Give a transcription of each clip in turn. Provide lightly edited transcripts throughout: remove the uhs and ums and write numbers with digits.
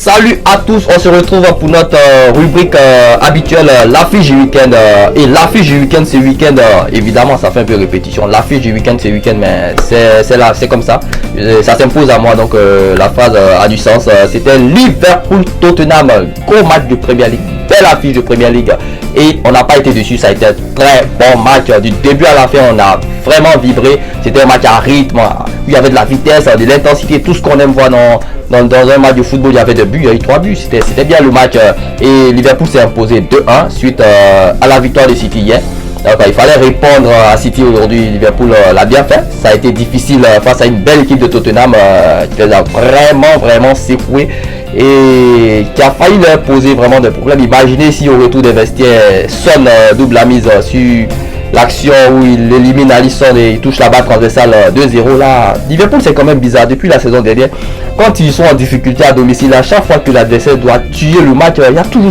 Salut à tous, on se retrouve pour notre rubrique habituelle, l'affiche du week-end. Et l'affiche du week-end ce week-end, évidemment ça fait un peu répétition. L'affiche du week-end ce week-end, mais c'est là, c'est comme ça. Ça s'impose à moi, donc la phrase a du sens. C'était Liverpool-Tottenham, gros match de Premier League, belle affiche de Premier League. Et on n'a pas été dessus, ça a été un très bon match. Du début à la fin, on a vraiment vibré. C'était un match à rythme, où il y avait de la vitesse, de l'intensité, tout ce qu'on aime voir dans un match de football. Il y avait 2 buts, il y a eu 3 buts, c'était bien le match. Et Liverpool s'est imposé 2-1 suite à la victoire de City hier. Donc il fallait répondre à City aujourd'hui. Liverpool l'a bien fait. Ça a été difficile face à une belle équipe de Tottenham qui les a vraiment secoué et qui a failli leur poser vraiment des problèmes. Imaginez si au retour des vestiaires, Son double la mise sur l'action où il élimine Alisson et il touche la balle transversale 2-0. Là, Liverpool, c'est quand même bizarre. Depuis la saison dernière, quand ils sont en difficulté à domicile, à chaque fois que l'adversaire doit tuer le match, il y a toujours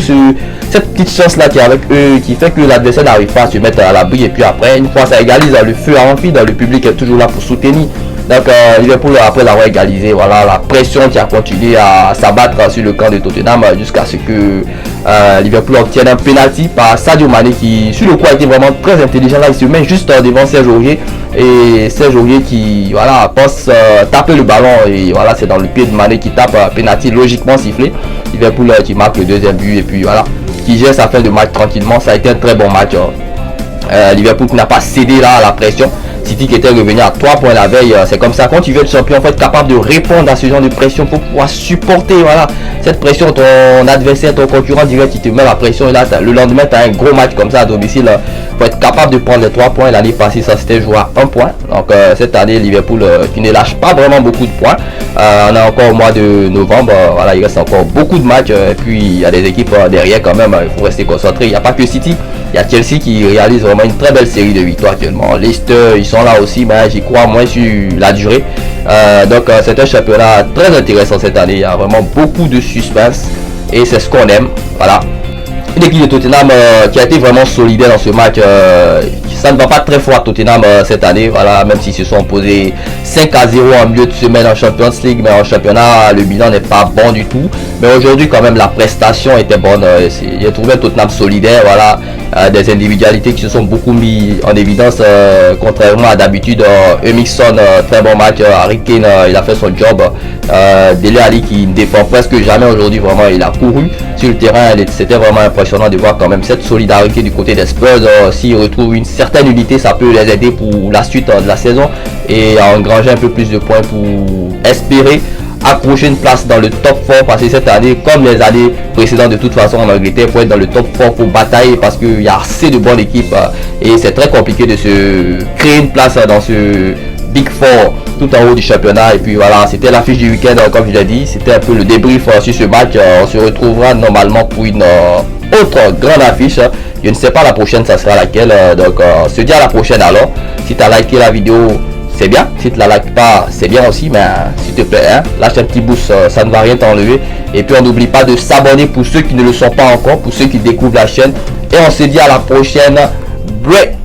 cette petite chance là qui est avec eux, qui fait que l'adversaire n'arrive pas à se mettre à l'abri. Et puis après, une fois ça égalise, le feu a rempli, le public est toujours là pour soutenir. Donc Liverpool, après l'avoir égalisé, voilà, la pression qui a continué à s'abattre sur le camp de Tottenham jusqu'à ce que Liverpool obtienne un penalty par Sadio Mané qui sur le coup a été vraiment très intelligent. Là il se met juste devant Serge Aurier et Serge Aurier qui voilà pense taper le ballon et voilà c'est dans le pied de Mané qui tape penalty logiquement sifflé. Liverpool qui marque le deuxième but et puis voilà qui gère sa fin de match tranquillement. Ça a été un très bon match. Liverpool qui n'a pas cédé là à la pression. City qui était revenu à 3 points la veille, c'est comme ça, quand tu veux être champion, il faut être capable de répondre à ce genre de pression pour pouvoir supporter voilà, cette pression. Ton adversaire, ton concurrent direct, il te met la pression et là le lendemain tu as un gros match comme ça à domicile. Il faut être capable de prendre les 3 points. L'année passée ça c'était joué à 1 point. Donc cette année Liverpool qui ne lâche pas vraiment beaucoup de points. On a encore au mois de novembre, voilà, il reste encore beaucoup de matchs et puis il y a des équipes derrière quand même, il faut rester concentré. Il n'y a pas que City, il y a Chelsea qui réalise vraiment une très belle série de victoires actuellement. Leicester ils sont là aussi, mais j'y crois moins sur la durée. Donc c'est un championnat très intéressant cette année. Il y a vraiment beaucoup de suspense et c'est ce qu'on aime. Voilà. Une équipe de Tottenham qui a été vraiment solidaire dans ce match. Ça ne va pas très fort à Tottenham cette année, voilà, même s'ils se sont posés 5-0 en milieu de semaine en Champions League, mais en championnat le bilan n'est pas bon du tout. Mais aujourd'hui quand même la prestation était bonne. J'ai trouvé Tottenham solidaire, voilà, des individualités qui se sont beaucoup mis en évidence contrairement à d'habitude. Emerson, très bon match. Harry Kane il a fait son job. Dele Alli qui ne défend presque jamais aujourd'hui, vraiment il a couru sur le terrain. C'était vraiment impressionnant de voir quand même cette solidarité du côté des Spurs. S'ils retrouvent une certaine unité, ça peut les aider pour la suite de la saison et à engranger un peu plus de points pour espérer accrocher une place dans le top 4, parce que cette année comme les années précédentes de toute façon en Angleterre, pour être dans le top 4 pour batailler parce qu'il y a assez de bonnes équipes et c'est très compliqué de se créer une place dans ce Big 4 tout en haut du championnat. Et puis voilà, c'était l'affiche du week-end comme je l'ai dit, c'était un peu le débrief sur ce match. On se retrouvera normalement pour une autre grande affiche. Je ne sais pas la prochaine ça sera laquelle, donc on se dit à la prochaine. Alors si tu as liké la vidéo c'est bien, si tu la likes pas c'est bien aussi, mais s'il te plaît lâche un petit boost, ça ne va rien t'enlever. Et puis on n'oublie pas de s'abonner pour ceux qui ne le sont pas encore, pour ceux qui découvrent la chaîne, et on se dit à la prochaine. Break.